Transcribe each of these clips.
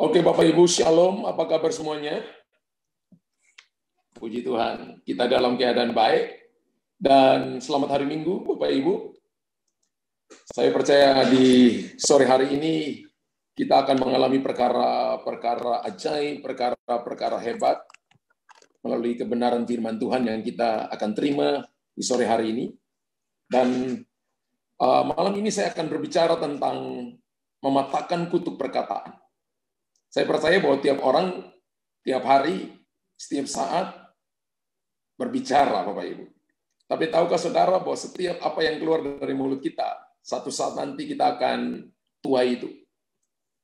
Oke, Bapak Ibu, Shalom. Apa kabar semuanya? Puji Tuhan, kita dalam keadaan baik. Dan selamat hari Minggu, Bapak Ibu. Saya percaya di sore hari ini kita akan mengalami perkara-perkara ajaib, perkara-perkara hebat melalui kebenaran firman Tuhan yang kita akan terima di sore hari ini. Dan malam ini saya akan berbicara tentang mematahkan kutuk perkataan. Saya percaya bahwa tiap orang, tiap hari, setiap saat berbicara, Bapak Ibu. Tapi tahukah saudara bahwa setiap apa yang keluar dari mulut kita, satu saat nanti kita akan tuai itu.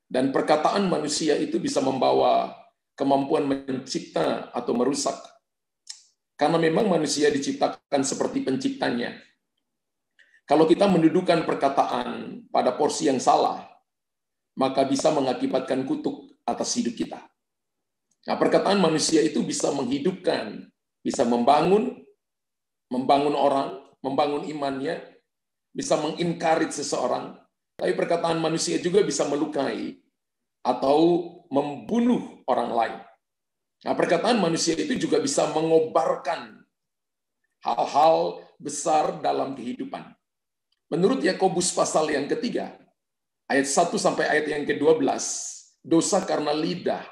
Dan perkataan manusia itu bisa membawa kemampuan mencipta atau merusak. Karena memang manusia diciptakan seperti penciptanya. Kalau kita mendudukan perkataan pada porsi yang salah, maka bisa mengakibatkan kutuk atas hidup kita. Nah, perkataan manusia itu bisa menghidupkan, bisa membangun orang, membangun imannya, bisa mengencourage seseorang. Tapi perkataan manusia juga bisa melukai atau membunuh orang lain. Nah, perkataan manusia itu juga bisa mengobarkan hal-hal besar dalam kehidupan. Menurut Yakobus pasal yang ketiga, ayat 1 sampai ayat yang ke-12, dosa karena lidah.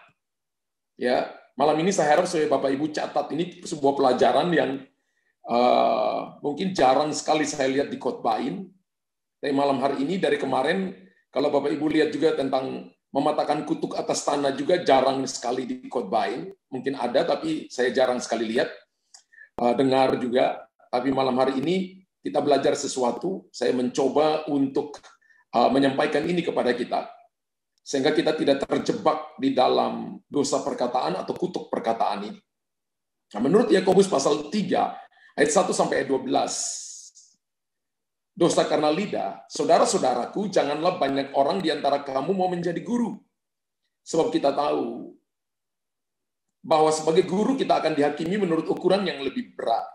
Ya, malam ini saya harap supaya Bapak Ibu catat, ini sebuah pelajaran yang mungkin jarang sekali saya lihat di khotbahin. Tapi malam hari ini dari kemarin, kalau Bapak Ibu lihat juga tentang mematahkan kutuk atas tanah juga jarang sekali di khotbahin. Mungkin ada, tapi saya jarang sekali lihat, dengar juga. Tapi malam hari ini kita belajar sesuatu. Saya mencoba untuk menyampaikan ini kepada kita, sehingga kita tidak terjebak di dalam dosa perkataan atau kutuk perkataan ini. Nah, menurut Yakobus pasal 3, ayat 1 sampai ayat 12, dosa karena lidah, saudara-saudaraku, janganlah banyak orang di antara kamu mau menjadi guru. Sebab kita tahu bahwa sebagai guru kita akan dihakimi menurut ukuran yang lebih berat.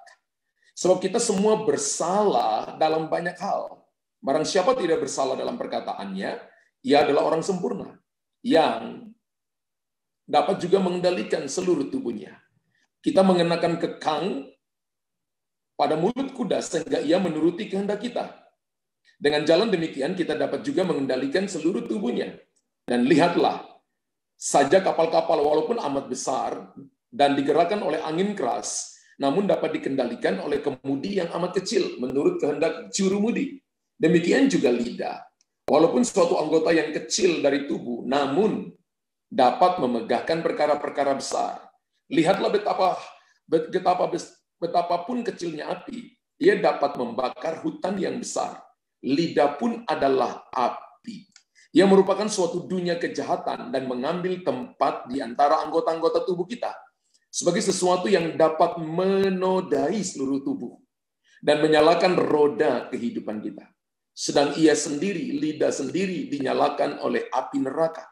Sebab kita semua bersalah dalam banyak hal. Barang siapa tidak bersalah dalam perkataannya, ia adalah orang sempurna, yang dapat juga mengendalikan seluruh tubuhnya. Kita mengenakan kekang pada mulut kuda, sehingga ia menuruti kehendak kita. Dengan jalan demikian, kita dapat juga mengendalikan seluruh tubuhnya. Dan lihatlah, saja kapal-kapal walaupun amat besar, dan digerakkan oleh angin keras, namun dapat dikendalikan oleh kemudi yang amat kecil, menurut kehendak jurumudi. Demikian juga lidah. Walaupun suatu anggota yang kecil dari tubuh, namun dapat memegahkan perkara-perkara besar. Lihatlah betapapun kecilnya api, ia dapat membakar hutan yang besar. Lidah pun adalah api. Ia merupakan suatu dunia kejahatan dan mengambil tempat di antara anggota-anggota tubuh kita, sebagai sesuatu yang dapat menodai seluruh tubuh dan menyalakan roda kehidupan kita. Sedang ia sendiri, lidah sendiri, dinyalakan oleh api neraka.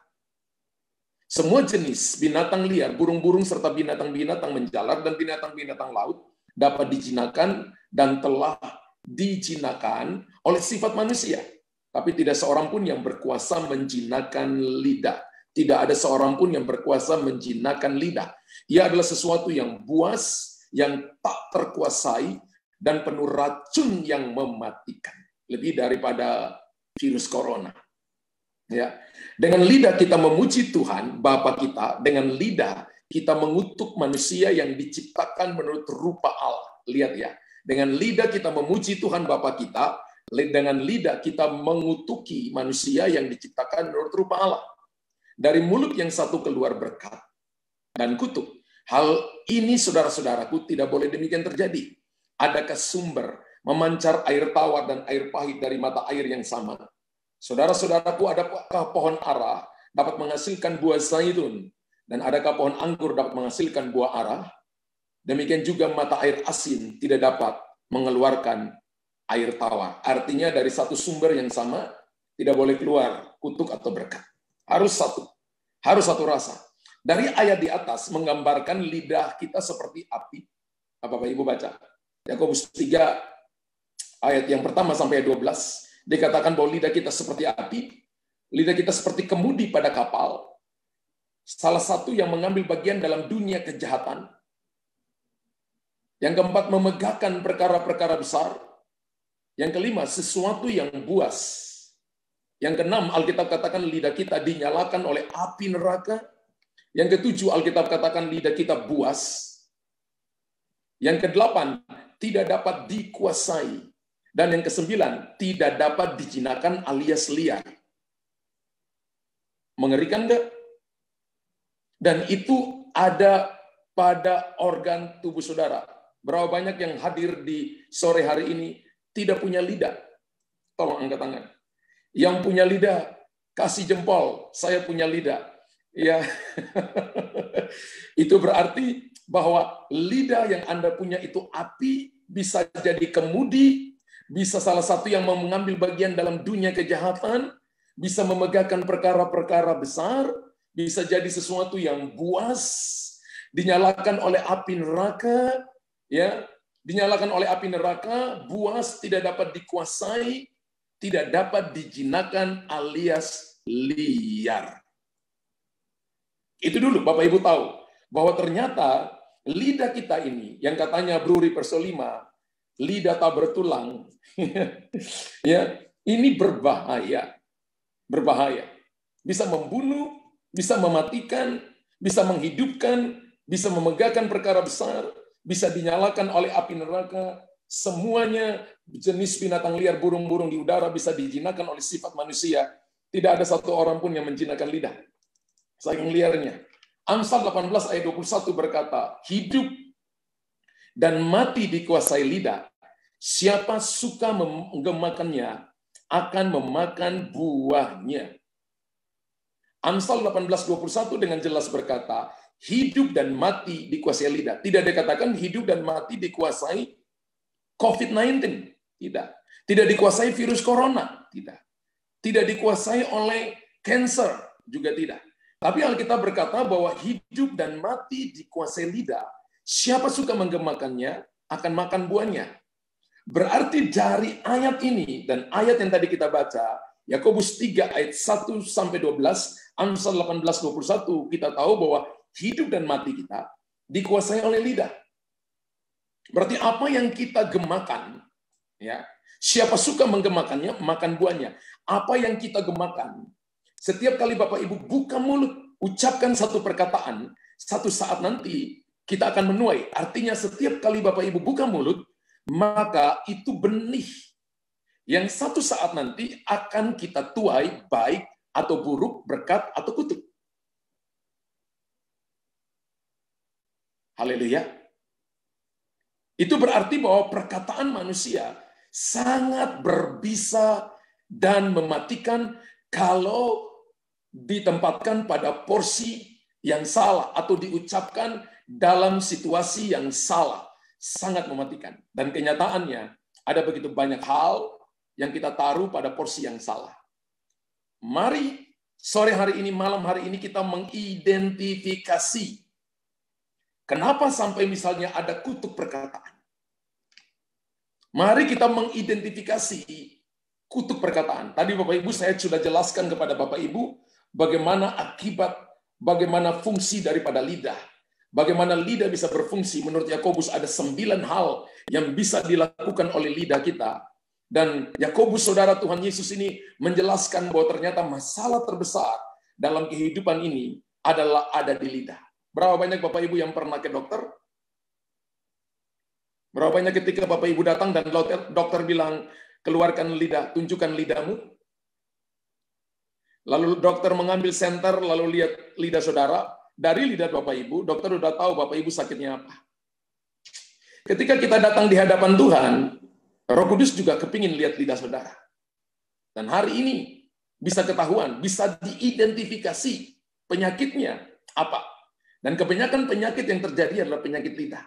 Semua jenis binatang liar, burung-burung serta binatang-binatang menjalar dan binatang-binatang laut dapat dijinakan dan telah dijinakan oleh sifat manusia. Tapi tidak seorang pun yang berkuasa menjinakan lidah. Tidak ada seorang pun yang berkuasa menjinakan lidah. Ia adalah sesuatu yang buas, yang tak terkuasai, dan penuh racun yang mematikan. Lebih daripada virus corona. Ya, dengan lidah kita memuji Tuhan Bapa kita, dengan lidah kita mengutuk manusia yang diciptakan menurut rupa Allah. Lihat ya, dengan lidah kita memuji Tuhan Bapa kita, dengan lidah kita mengutuki manusia yang diciptakan menurut rupa Allah. Dari mulut yang satu keluar berkat dan kutuk. Hal ini saudara-saudaraku tidak boleh demikian terjadi. Adakah sumber memancar air tawar dan air pahit dari mata air yang sama? Saudara-saudaraku, adakah pohon ara dapat menghasilkan buah zaitun, dan adakah pohon anggur dapat menghasilkan buah ara? Demikian juga mata air asin tidak dapat mengeluarkan air tawar. Artinya dari satu sumber yang sama tidak boleh keluar kutuk atau berkat. Harus satu rasa. Dari ayat di atas menggambarkan lidah kita seperti api. Bapak Ibu baca. Yakobus 3 ayat yang pertama sampai 12, dikatakan bahwa lidah kita seperti api, lidah kita seperti kemudi pada kapal, salah satu yang mengambil bagian dalam dunia kejahatan. Yang keempat, memegahkan perkara-perkara besar. Yang kelima, sesuatu yang buas. Yang keenam, Alkitab katakan lidah kita dinyalakan oleh api neraka. Yang ketujuh, Alkitab katakan lidah kita buas. Yang kedelapan, tidak dapat dikuasai. Dan yang kesembilan, tidak dapat dijinakan alias liar. Mengerikan enggak? Dan itu ada pada organ tubuh saudara. Berapa banyak yang hadir di sore hari ini tidak punya lidah? Tolong angkat tangan. Yang punya lidah, kasih jempol. Saya punya lidah. Ya, itu berarti bahwa lidah yang Anda punya itu api, bisa jadi kemudi, bisa salah satu yang mengambil bagian dalam dunia kejahatan, bisa memegahkan perkara-perkara besar, bisa jadi sesuatu yang buas, dinyalakan oleh api neraka, ya, dinyalakan oleh api neraka, buas, tidak dapat dikuasai, tidak dapat dijinakan alias liar. Itu dulu Bapak Ibu tahu bahwa ternyata lidah kita ini yang katanya Bruri Perso 5, lidah tak bertulang, ya, ini berbahaya. Berbahaya. Bisa membunuh, bisa mematikan, bisa menghidupkan, bisa memegahkan perkara besar, bisa dinyalakan oleh api neraka. Semuanya jenis binatang liar, burung-burung di udara bisa dijinakan oleh sifat manusia. Tidak ada satu orang pun yang menjinakkan lidah. Saking liarnya. Amsal 18 ayat 21 berkata, hidup dan mati dikuasai lidah. Siapa suka menggemakannya akan memakan buahnya. Amsal 18:21 dengan jelas berkata, hidup dan mati dikuasai lidah. Tidak dikatakan hidup dan mati dikuasai COVID-19. Tidak. Tidak dikuasai virus corona. Tidak. Tidak dikuasai oleh cancer. Juga tidak. Tapi Alkitab berkata bahwa hidup dan mati dikuasai lidah. Siapa suka menggemakannya akan makan buahnya. Berarti dari ayat ini dan ayat yang tadi kita baca, Yakobus 3 ayat 1 sampai 12, Amsal 18:21, kita tahu bahwa hidup dan mati kita dikuasai oleh lidah. Berarti apa yang kita gemakan, ya, siapa suka menggemakannya, makan buahnya. Apa yang kita gemakan, setiap kali Bapak Ibu buka mulut, ucapkan satu perkataan, satu saat nanti kita akan menuai. Artinya setiap kali Bapak Ibu buka mulut, maka itu benih yang satu saat nanti akan kita tuai, baik atau buruk, berkat atau kutuk. Haleluya. Itu berarti bahwa perkataan manusia sangat berbisa dan mematikan kalau ditempatkan pada porsi yang salah atau diucapkan dalam situasi yang salah. Sangat mematikan. Dan kenyataannya ada begitu banyak hal yang kita taruh pada porsi yang salah. Mari sore hari ini, malam hari ini kita mengidentifikasi kenapa sampai misalnya ada kutuk perkataan. Mari kita mengidentifikasi kutuk perkataan. Tadi Bapak Ibu saya sudah jelaskan kepada Bapak Ibu bagaimana akibat, bagaimana fungsi daripada lidah. Bagaimana lidah bisa berfungsi. Menurut Yakobus ada 9 hal yang bisa dilakukan oleh lidah kita. Dan Yakobus, saudara Tuhan Yesus ini menjelaskan bahwa ternyata masalah terbesar dalam kehidupan ini adalah ada di lidah. Berapa banyak Bapak Ibu yang pernah ke dokter? Berapa banyak ketika Bapak Ibu datang dan dokter bilang, keluarkan lidah, tunjukkan lidahmu. Lalu dokter mengambil senter, lalu lihat lidah saudara. Dari lidah Bapak Ibu, dokter sudah tahu Bapak Ibu sakitnya apa. Ketika kita datang di hadapan Tuhan, Roh Kudus juga kepingin lihat lidah saudara. Dan hari ini bisa ketahuan, bisa diidentifikasi penyakitnya apa. Dan kebanyakan penyakit yang terjadi adalah penyakit lidah.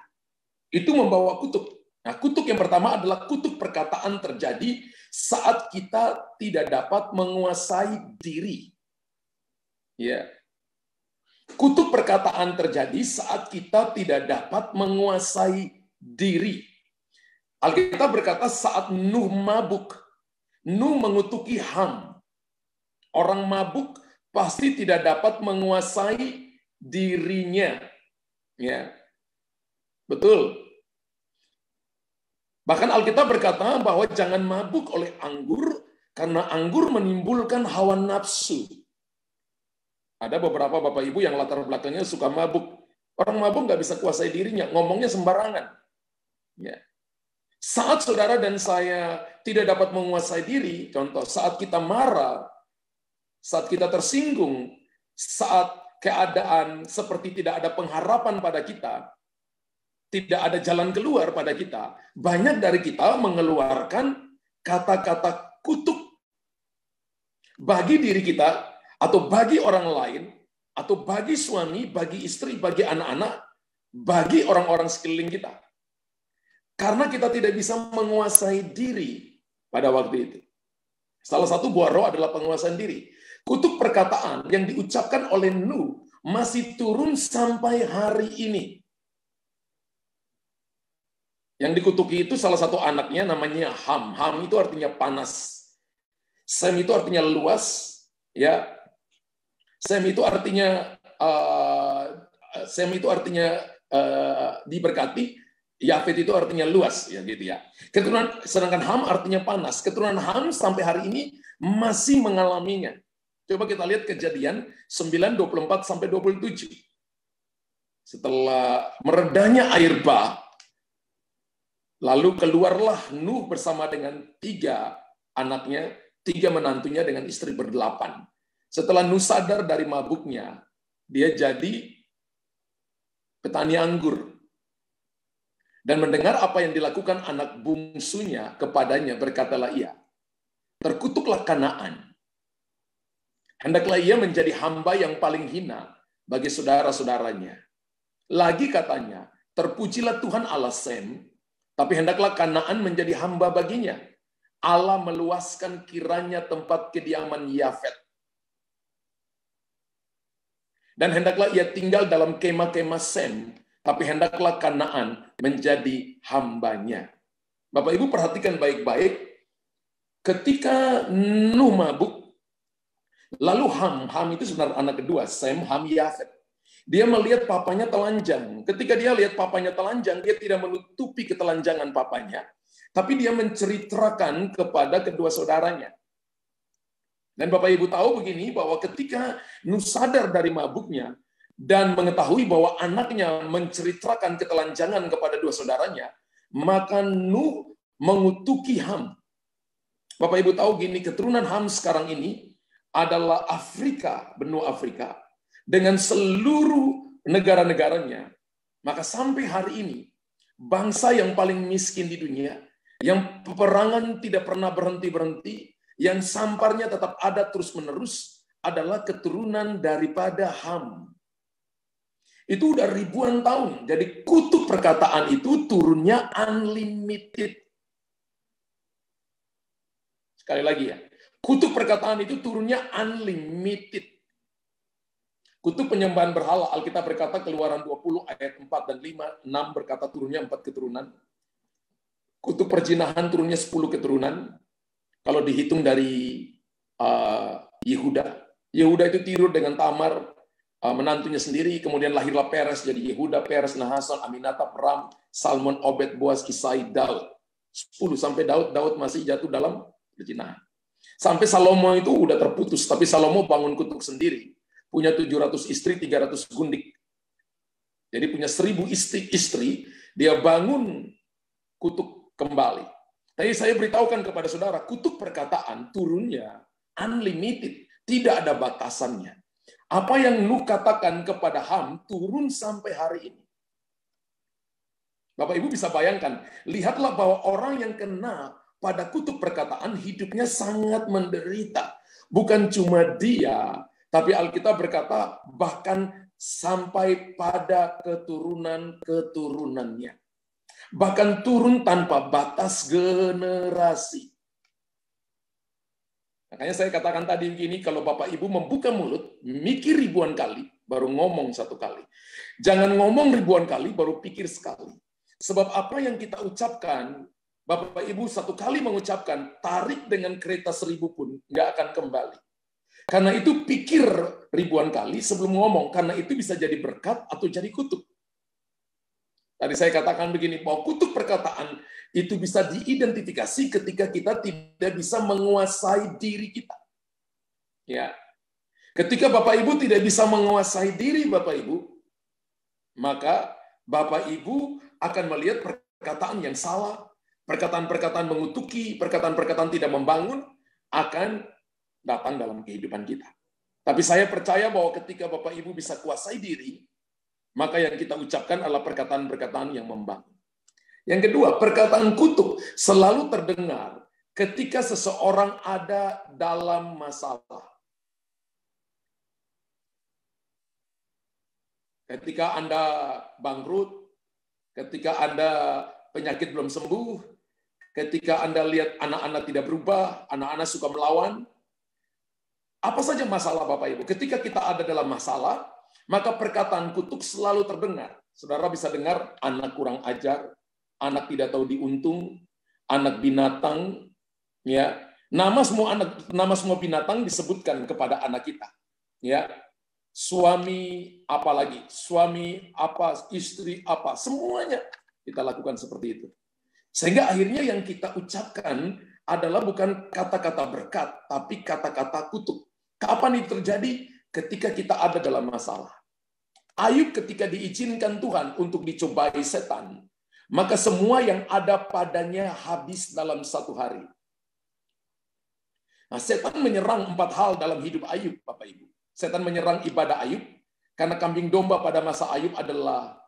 Itu membawa kutuk. Nah, kutuk yang pertama adalah kutuk perkataan terjadi saat kita tidak dapat menguasai diri. Ya. Kutuk perkataan terjadi saat kita tidak dapat menguasai diri. Alkitab berkata saat Nuh mabuk, Nuh mengutuki Ham. Orang mabuk pasti tidak dapat menguasai dirinya. Ya. Betul. Bahkan Alkitab berkata bahwa jangan mabuk oleh anggur, karena anggur menimbulkan hawa nafsu. Ada beberapa Bapak Ibu yang latar belakangnya suka mabuk. Orang mabuk nggak bisa kuasai dirinya, ngomongnya sembarangan. Ya. Saat saudara dan saya tidak dapat menguasai diri, contoh saat kita marah, saat kita tersinggung, saat keadaan seperti tidak ada pengharapan pada kita, tidak ada jalan keluar pada kita, banyak dari kita mengeluarkan kata-kata kutuk bagi diri kita, atau bagi orang lain, atau bagi suami, bagi istri, bagi anak-anak, bagi orang-orang sekeliling kita. Karena kita tidak bisa menguasai diri pada waktu itu. Salah satu buah roh adalah penguasaan diri. Kutuk perkataan yang diucapkan oleh Nuh masih turun sampai hari ini. Yang dikutuki itu salah satu anaknya namanya Ham. Ham itu artinya panas. Sem itu artinya luas. Ya, Sem itu artinya diberkati. Yafet itu artinya luas, ya gitu ya. Sedangkan Ham artinya panas. Keturunan Ham sampai hari ini masih mengalaminya. Coba kita lihat Kejadian 9:24 sampai 27. Setelah meredahnya air bah, lalu keluarlah Nuh bersama dengan 3 anaknya, 3 menantunya dengan istri ber-8. Setelah Nuh sadar dari mabuknya, dia jadi petani anggur. Dan mendengar apa yang dilakukan anak bungsunya kepadanya, berkatalah ia, terkutuklah Kanaan. Hendaklah ia menjadi hamba yang paling hina bagi saudara-saudaranya. Lagi katanya, terpujilah Tuhan Allah Sem, tapi hendaklah Kanaan menjadi hamba baginya. Allah meluaskan kiranya tempat kediaman Yafet. Dan hendaklah ia tinggal dalam kemah-kemah Sem, tapi hendaklah Kanaan menjadi hambanya. Bapak Ibu perhatikan baik-baik, ketika Nuh mabuk, lalu Ham itu sebenarnya anak kedua, Sem, Ham, Yafet. Dia melihat papanya telanjang. Ketika dia lihat papanya telanjang, dia tidak menutupi ketelanjangan papanya, tapi dia menceritakan kepada kedua saudaranya. Dan Bapak Ibu tahu begini, bahwa ketika Nuh sadar dari mabuknya, dan mengetahui bahwa anaknya menceritakan ketelanjangan kepada 2 saudaranya, maka Nuh mengutuki Ham. Bapak Ibu tahu gini, keturunan Ham sekarang ini adalah Afrika, benua Afrika, dengan seluruh negara-negaranya. Maka sampai hari ini, bangsa yang paling miskin di dunia, yang peperangan tidak pernah berhenti-berhenti, yang samparnya tetap ada terus-menerus, adalah keturunan daripada Ham. Itu udah ribuan tahun. Jadi kutuk perkataan itu turunnya unlimited. Sekali lagi ya, kutuk perkataan itu turunnya unlimited. Kutuk penyembahan berhala, Alkitab berkata Keluaran 20 ayat 4 dan 5, 6 berkata turunnya 4 keturunan. Kutuk perzinahan turunnya 10 keturunan. Kalau dihitung dari Yehuda. Yehuda itu tidur dengan Tamar, menantunya sendiri, kemudian lahirlah Peres, jadi Yehuda, Peres, Nahason, Aminadab, Ram, Salmon, Obed, Boaz, Isai, Daud. 10 sampai Daud masih jatuh dalam perzinahan. Sampai Salomo itu udah terputus, tapi Salomo bangun kutuk sendiri. Punya 700 istri, 300 gundik. Jadi punya 1000 istri, dia bangun kutuk kembali. Tapi saya beritahukan kepada saudara, kutuk perkataan turunnya unlimited, tidak ada batasannya. Apa yang Nuh katakan kepada Ham turun sampai hari ini. Bapak Ibu bisa bayangkan, lihatlah bahwa orang yang kena pada kutuk perkataan hidupnya sangat menderita. Bukan cuma dia, tapi Alkitab berkata bahkan sampai pada keturunan-keturunannya. Bahkan turun tanpa batas generasi. Makanya saya katakan tadi begini, kalau Bapak Ibu membuka mulut, mikir ribuan kali, baru ngomong 1 kali. Jangan ngomong ribuan kali, baru pikir sekali. Sebab apa yang kita ucapkan, Bapak Ibu 1 kali mengucapkan, tarik dengan kereta 1000 pun, nggak akan kembali. Karena itu pikir ribuan kali sebelum ngomong, karena itu bisa jadi berkat atau jadi kutuk. Tadi saya katakan begini, bahwa kutuk perkataan itu bisa diidentifikasi ketika kita tidak bisa menguasai diri kita. Ya. Ketika Bapak Ibu tidak bisa menguasai diri Bapak Ibu, maka Bapak Ibu akan melihat perkataan yang salah, perkataan-perkataan mengutuki, perkataan-perkataan tidak membangun akan datang dalam kehidupan kita. Tapi saya percaya bahwa ketika Bapak Ibu bisa kuasai diri, maka yang kita ucapkan adalah perkataan-perkataan yang membangun. Yang kedua, perkataan kutuk selalu terdengar ketika seseorang ada dalam masalah. Ketika Anda bangkrut, ketika Anda penyakit belum sembuh, ketika Anda lihat anak-anak tidak berubah, anak-anak suka melawan, apa saja masalah Bapak Ibu. Ketika kita ada dalam masalah, maka perkataan kutuk selalu terdengar. Saudara bisa dengar anak kurang ajar, anak tidak tahu diuntung, anak binatang, ya. Nama semua binatang disebutkan kepada anak kita. Ya. Suami apa lagi? Suami apa, istri apa, semuanya kita lakukan seperti itu. Sehingga akhirnya yang kita ucapkan adalah bukan kata-kata berkat, tapi kata-kata kutuk. Kapan itu terjadi? Ketika kita ada dalam masalah. Ayub ketika diizinkan Tuhan untuk dicobai setan, maka semua yang ada padanya habis dalam satu hari. Nah, setan menyerang 4 hal dalam hidup Ayub, Bapak Ibu. Setan menyerang ibadah Ayub, karena kambing domba pada masa Ayub adalah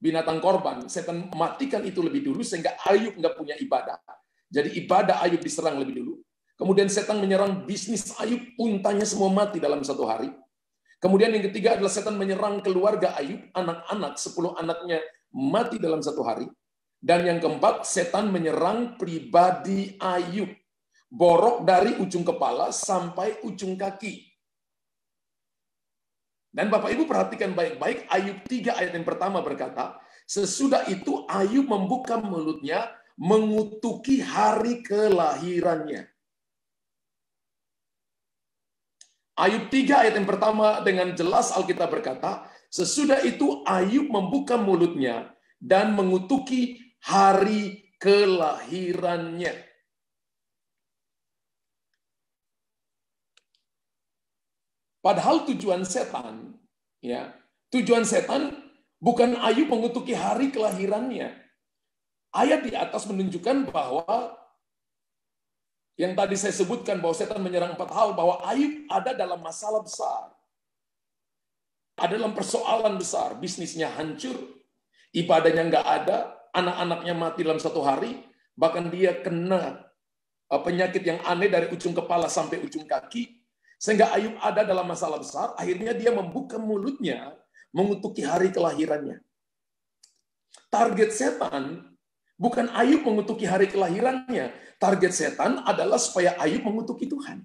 binatang korban. Setan matikan itu lebih dulu, sehingga Ayub nggak punya ibadah. Jadi ibadah Ayub diserang lebih dulu. Kemudian setan menyerang bisnis Ayub, untanya semua mati dalam satu hari. Kemudian yang ketiga adalah setan menyerang keluarga Ayub, anak-anak, 10 anaknya mati dalam satu hari. Dan yang keempat, setan menyerang pribadi Ayub. Borok dari ujung kepala sampai ujung kaki. Dan Bapak Ibu perhatikan baik-baik, Ayub 3 ayat yang pertama berkata, sesudah itu Ayub membuka mulutnya, mengutuki hari kelahirannya. Ayub 3 ayat yang pertama dengan jelas Alkitab berkata, sesudah itu Ayub membuka mulutnya dan mengutuki hari kelahirannya. Padahal tujuan setan, ya, tujuan setan bukan Ayub mengutuki hari kelahirannya. Ayat di atas menunjukkan bahwa yang tadi saya sebutkan bahwa setan menyerang 4 hal, bahwa Ayub ada dalam masalah besar. Ada dalam persoalan besar, bisnisnya hancur, ibadahnya nggak ada, anak-anaknya mati dalam satu hari, bahkan dia kena penyakit yang aneh dari ujung kepala sampai ujung kaki, sehingga Ayub ada dalam masalah besar, akhirnya dia membuka mulutnya, mengutuki hari kelahirannya. Target setan bukan Ayub mengutuki hari kelahirannya. Target setan adalah supaya Ayub mengutuki Tuhan.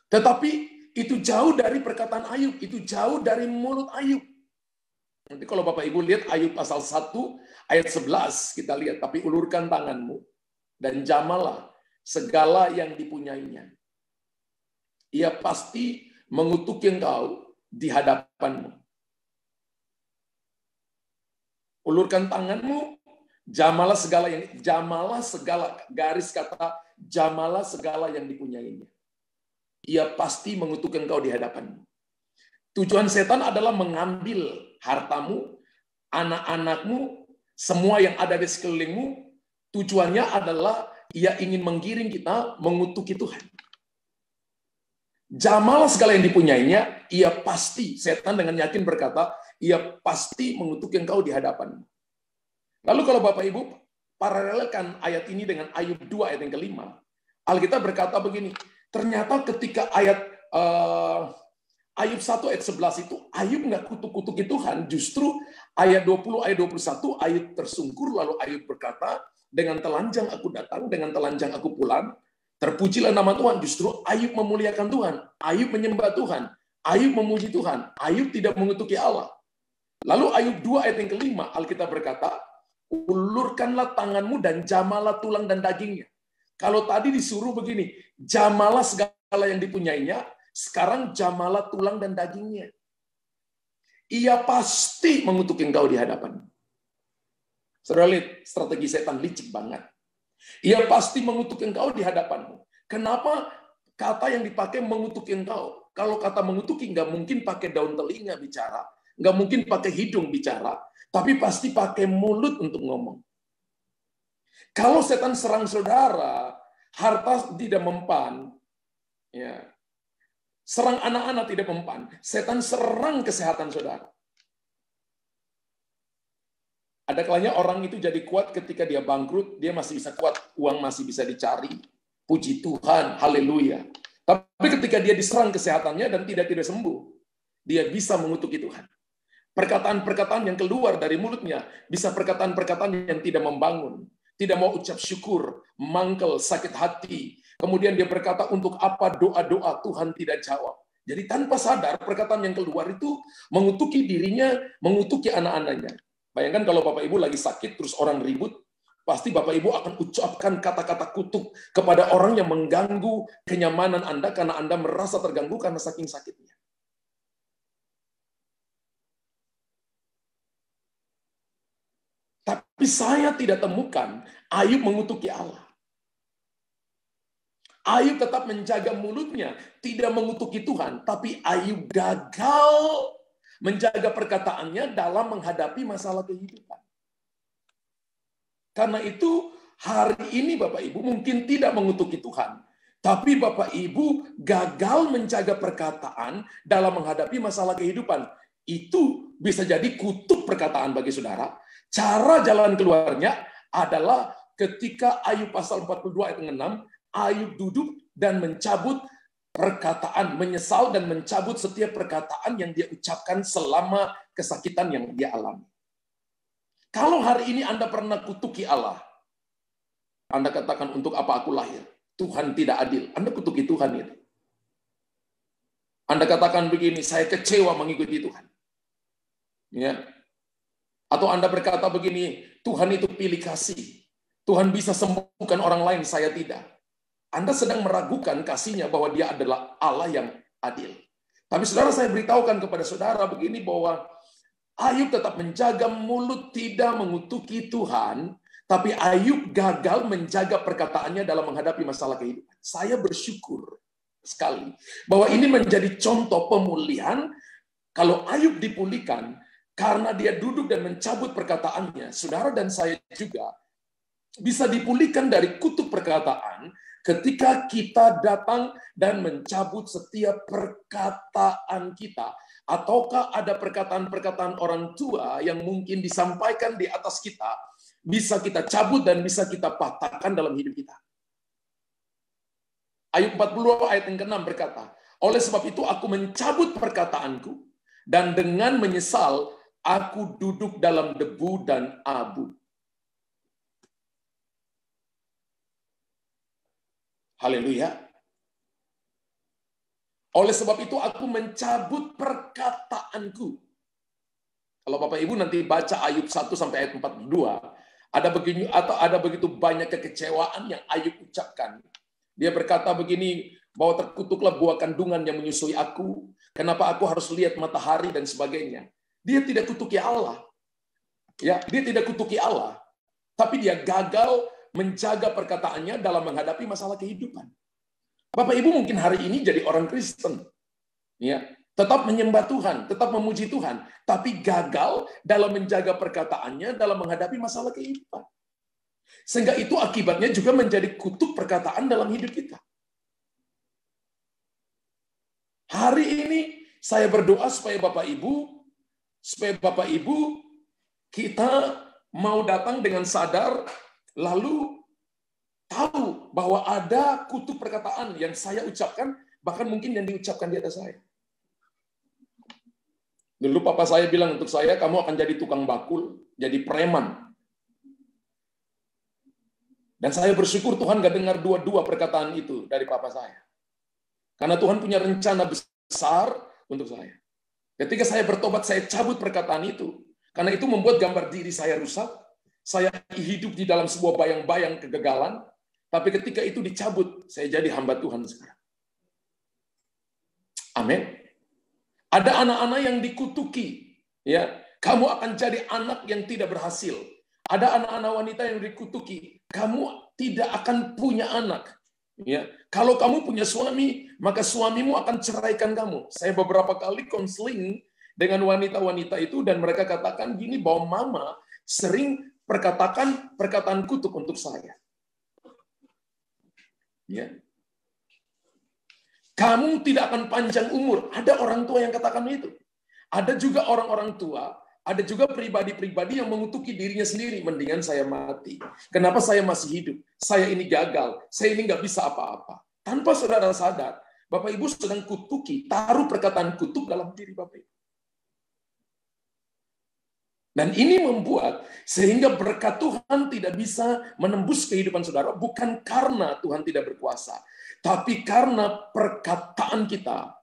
Tetapi itu jauh dari perkataan Ayub. Itu jauh dari mulut Ayub. Nanti kalau Bapak Ibu lihat Ayub pasal 1 ayat 11, kita lihat. Tapi ulurkan tanganmu dan jamalah segala yang dipunyainya. Ia pasti mengutuki engkau di hadapanmu. Ulurkan tanganmu, jamalah segala garis kata jamalah segala yang dipunyainya. Ia pasti mengutuk engkau di hadapanmu. Tujuan setan adalah mengambil hartamu, anak-anakmu, semua yang ada di sekelilingmu. Tujuannya adalah ia ingin menggiring kita mengutuki Tuhan. Jamalah segala yang dipunyainya, ia pasti, setan dengan yakin berkata, ia pasti mengutuk engkau di hadapanmu. Lalu kalau Bapak Ibu paralelkan ayat ini dengan Ayub 2 ayat yang kelima, Alkitab berkata begini, ternyata ketika Ayub 1 ayat 11 itu, Ayub nggak kutuk-kutuki Tuhan, justru ayat 20, ayat 21, Ayub tersungkur, lalu Ayub berkata, dengan telanjang aku datang, dengan telanjang aku pulang, terpujilah nama Tuhan. Justru Ayub memuliakan Tuhan, Ayub menyembah Tuhan, Ayub memuji Tuhan, Ayub tidak mengutuki Allah. Lalu Ayub 2 ayat yang kelima, Alkitab berkata, ulurkanlah tanganmu dan jamalah tulang dan dagingnya. Kalau tadi disuruh begini, jamalah segala yang dipunyainya, sekarang jamalah tulang dan dagingnya. Ia pasti mengutuk engkau di hadapan. Saudara lihat, strategi setan licik banget. Ia pasti mengutuk engkau di hadapanmu. Kenapa kata yang dipakai mengutuk engkau? Kalau kata mengutuki, nggak mungkin pakai daun telinga bicara, nggak mungkin pakai hidung bicara, tapi pasti pakai mulut untuk ngomong. Kalau setan serang saudara, harta tidak mempan, ya. Serang anak-anak tidak mempan. Setan serang kesehatan saudara. Ada kalanya orang itu jadi kuat ketika dia bangkrut, dia masih bisa kuat, uang masih bisa dicari. Puji Tuhan, haleluya. Tapi ketika dia diserang kesehatannya dan tidak sembuh, dia bisa mengutuki Tuhan. Perkataan-perkataan yang keluar dari mulutnya bisa perkataan-perkataan yang tidak membangun, tidak mau ucap syukur, mangkel, sakit hati. Kemudian dia berkata, untuk apa doa-doa Tuhan tidak jawab. Jadi tanpa sadar perkataan yang keluar itu mengutuki dirinya, mengutuki anak-anaknya. Bayangkan kalau Bapak Ibu lagi sakit terus orang ribut, pasti Bapak Ibu akan ucapkan kata-kata kutuk kepada orang yang mengganggu kenyamanan Anda karena Anda merasa terganggu karena saking sakitnya. Tapi saya tidak temukan Ayub mengutuki Allah. Ayub tetap menjaga mulutnya, tidak mengutuki Tuhan, tapi Ayub gagal menjaga perkataannya dalam menghadapi masalah kehidupan. Karena itu, hari ini Bapak Ibu mungkin tidak mengutuki Tuhan, tapi Bapak Ibu gagal menjaga perkataan dalam menghadapi masalah kehidupan. Itu bisa jadi kutuk perkataan bagi saudara. Cara jalan keluarnya adalah ketika Ayub pasal 42 ayat 6, Ayub duduk dan mencabut perkataan, menyesal dan mencabut setiap perkataan yang dia ucapkan selama kesakitan yang dia alami. Kalau hari ini Anda pernah kutuki Allah, Anda katakan, untuk apa aku lahir? Tuhan tidak adil. Anda kutuki Tuhan itu. Anda katakan begini, saya kecewa mengikuti Tuhan. Ya. Atau Anda berkata begini, Tuhan itu pilih kasih. Tuhan bisa sembuhkan orang lain, saya tidak. Anda sedang meragukan kasihnya bahwa dia adalah Allah yang adil. Tapi saudara, saya beritahukan kepada saudara begini bahwa Ayub tetap menjaga mulut tidak mengutuki Tuhan, tapi Ayub gagal menjaga perkataannya dalam menghadapi masalah kehidupan. Saya bersyukur sekali bahwa ini menjadi contoh pemulihan. Kalau Ayub dipulihkan karena dia duduk dan mencabut perkataannya, saudara dan saya juga bisa dipulihkan dari kutuk perkataan ketika kita datang dan mencabut setiap perkataan kita. Ataukah ada perkataan-perkataan orang tua yang mungkin disampaikan di atas kita, bisa kita cabut dan bisa kita patahkan dalam hidup kita. Ayub 40 ayat yang ke-6 berkata, oleh sebab itu aku mencabut perkataanku, dan dengan menyesal aku duduk dalam debu dan abu. Haleluya. Oleh sebab itu aku mencabut perkataanku. Kalau Bapak Ibu nanti baca Ayub 1 sampai ayat 42, ada begitu banyak kekecewaan yang Ayub ucapkan. Dia berkata begini, bahwa terkutuklah buah kandungan yang menyusui aku, kenapa aku harus lihat matahari dan sebagainya. Dia tidak kutuki Allah. Ya, dia tidak kutuki Allah, tapi dia gagal menjaga perkataannya dalam menghadapi masalah kehidupan. Bapak Ibu mungkin hari ini jadi orang Kristen, ya, tetap menyembah Tuhan, tetap memuji Tuhan, tapi gagal dalam menjaga perkataannya dalam menghadapi masalah kehidupan. Sehingga itu akibatnya juga menjadi kutuk perkataan dalam hidup kita. Hari ini saya berdoa supaya Bapak Ibu kita mau datang dengan sadar, lalu tahu bahwa ada kutuk perkataan yang saya ucapkan, bahkan mungkin yang diucapkan di atas saya. Dulu papa saya bilang untuk saya, kamu akan jadi tukang bakul, jadi preman. Dan saya bersyukur Tuhan gak dengar dua-dua perkataan itu dari papa saya. Karena Tuhan punya rencana besar untuk saya. Ketika saya bertobat, saya cabut perkataan itu. Karena itu membuat gambar diri saya rusak. Saya hidup di dalam sebuah bayang-bayang kegagalan. Tapi ketika itu dicabut, saya jadi hamba Tuhan sekarang. Amin. Ada anak-anak yang dikutuki, ya. Kamu akan jadi anak yang tidak berhasil. Ada anak-anak wanita yang dikutuki, kamu tidak akan punya anak. Ya, kalau kamu punya suami, maka suamimu akan ceraikan kamu. Saya beberapa kali konseling dengan wanita-wanita itu dan mereka katakan gini, bahwa mama sering perkataan kutuk untuk saya. Ya. Kamu tidak akan panjang umur. Ada orang tua yang katakan itu. Ada juga orang-orang tua, ada juga pribadi-pribadi yang mengutuki dirinya sendiri. Mendingan saya mati. Kenapa saya masih hidup? Saya ini gagal. Saya ini nggak bisa apa-apa. Tanpa saudara sadar, Bapak Ibu sedang kutuki, taruh perkataan kutuk dalam diri Bapak Ibu. Dan ini membuat sehingga berkat Tuhan tidak bisa menembus kehidupan saudara, bukan karena Tuhan tidak berkuasa, tapi karena perkataan kita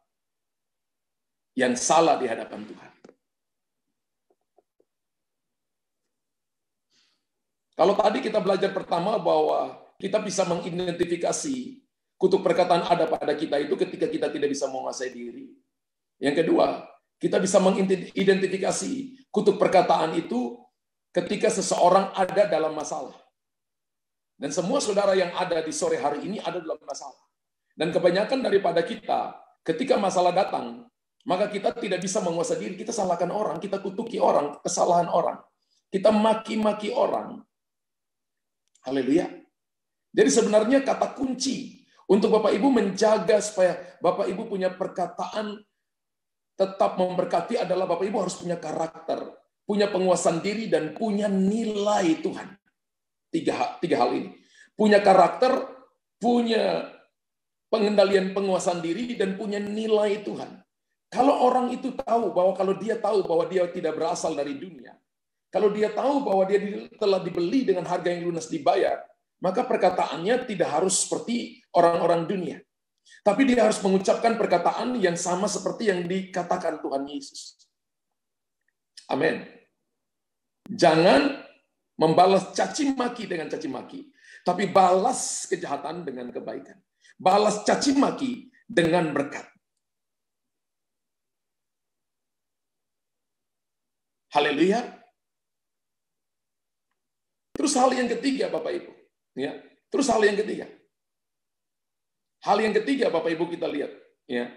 yang salah di hadapan Tuhan. Kalau tadi kita belajar pertama bahwa kita bisa mengidentifikasi kutuk perkataan ada pada kita itu ketika kita tidak bisa menguasai diri. Yang kedua, kita bisa mengidentifikasi kutuk perkataan itu ketika seseorang ada dalam masalah. Dan semua saudara yang ada di sore hari ini ada dalam masalah. Dan kebanyakan daripada kita, ketika masalah datang, maka kita tidak bisa menguasai diri. Kita salahkan orang, kita kutuki orang, kesalahan orang. Kita maki-maki orang. Haleluya. Jadi sebenarnya kata kunci untuk Bapak Ibu menjaga supaya Bapak Ibu punya perkataan tetap memberkati adalah Bapak Ibu harus punya karakter, punya penguasaan diri, dan punya nilai Tuhan. Tiga hal ini. Punya karakter, punya pengendalian penguasaan diri, dan punya nilai Tuhan. Kalau orang itu tahu bahwa kalau dia tahu bahwa dia tidak berasal dari dunia, kalau dia tahu bahwa dia telah dibeli dengan harga yang lunas dibayar, maka perkataannya tidak harus seperti orang-orang dunia. Tapi dia harus mengucapkan perkataan yang sama seperti yang dikatakan Tuhan Yesus. Amin. Jangan membalas caci maki dengan caci maki, tapi balas kejahatan dengan kebaikan. Balas caci maki dengan berkat. Haleluya. Terus hal yang ketiga, Bapak Ibu. Ya. Terus hal yang ketiga. Hal yang ketiga, Bapak Ibu, kita lihat. Ya.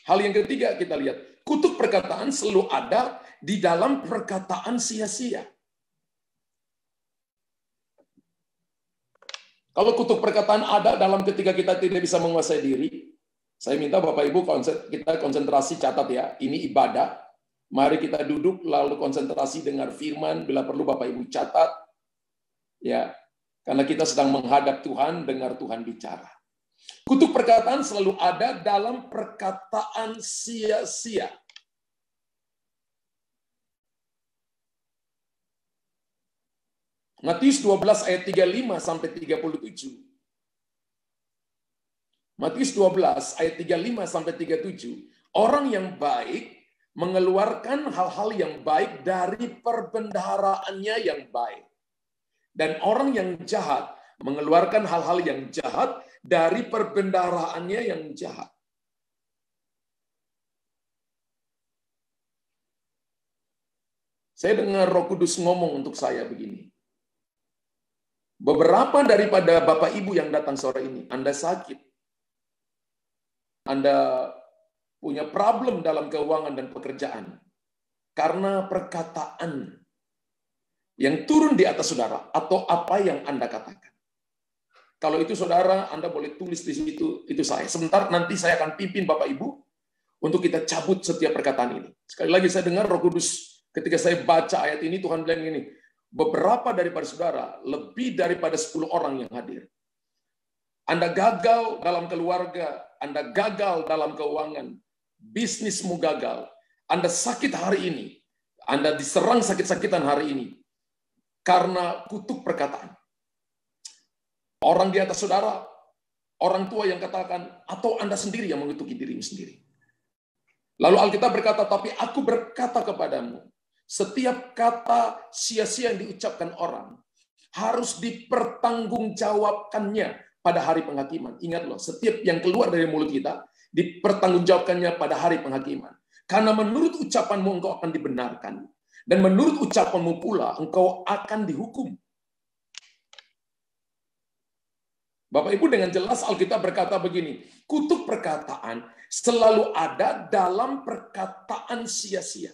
Hal yang ketiga kita lihat. Kutuk perkataan selalu ada di dalam perkataan sia-sia. Kalau kutuk perkataan ada dalam ketika kita tidak bisa menguasai diri, saya minta Bapak Ibu kita konsentrasi, catat ya. Ini ibadah. Mari kita duduk lalu konsentrasi dengar firman. Bila perlu Bapak Ibu catat. Ya, karena kita sedang menghadap Tuhan, dengar Tuhan bicara. Kutuk perkataan selalu ada dalam perkataan sia-sia. Matius 12 ayat 35 sampai 37. Matius 12 ayat 35 sampai 37. Orang yang baik mengeluarkan hal-hal yang baik dari perbendaharaannya yang baik. Dan orang yang jahat mengeluarkan hal-hal yang jahat dari perbendaharaannya yang jahat. Saya dengar Roh Kudus ngomong untuk saya begini. Beberapa daripada Bapak Ibu yang datang sore ini, Anda sakit. Anda punya problem dalam keuangan dan pekerjaan. Karena perkataan yang turun di atas saudara atau apa yang Anda katakan. Kalau itu saudara, Anda boleh tulis di situ, itu saya. Sebentar nanti saya akan pimpin Bapak Ibu untuk kita cabut setiap perkataan ini. Sekali lagi saya dengar Roh Kudus ketika saya baca ayat ini, Tuhan bilang ini, beberapa daripada saudara, lebih daripada 10 orang yang hadir. Anda gagal dalam keluarga, Anda gagal dalam keuangan, bisnismu gagal, Anda sakit hari ini, Anda diserang sakit-sakitan hari ini, karena kutuk perkataan. Orang di atas saudara, orang tua yang katakan, atau Anda sendiri yang mengutuki dirimu sendiri. Lalu Alkitab berkata, tapi aku berkata kepadamu, setiap kata sia-sia yang diucapkan orang, harus dipertanggungjawabkannya pada hari penghakiman. Ingat loh, setiap yang keluar dari mulut kita dipertanggungjawabkannya pada hari penghakiman. Karena menurut ucapanmu engkau akan dibenarkan, dan menurut ucapanmu pula engkau akan dihukum. Bapak Ibu, dengan jelas Alkitab berkata begini, kutuk perkataan selalu ada dalam perkataan sia-sia.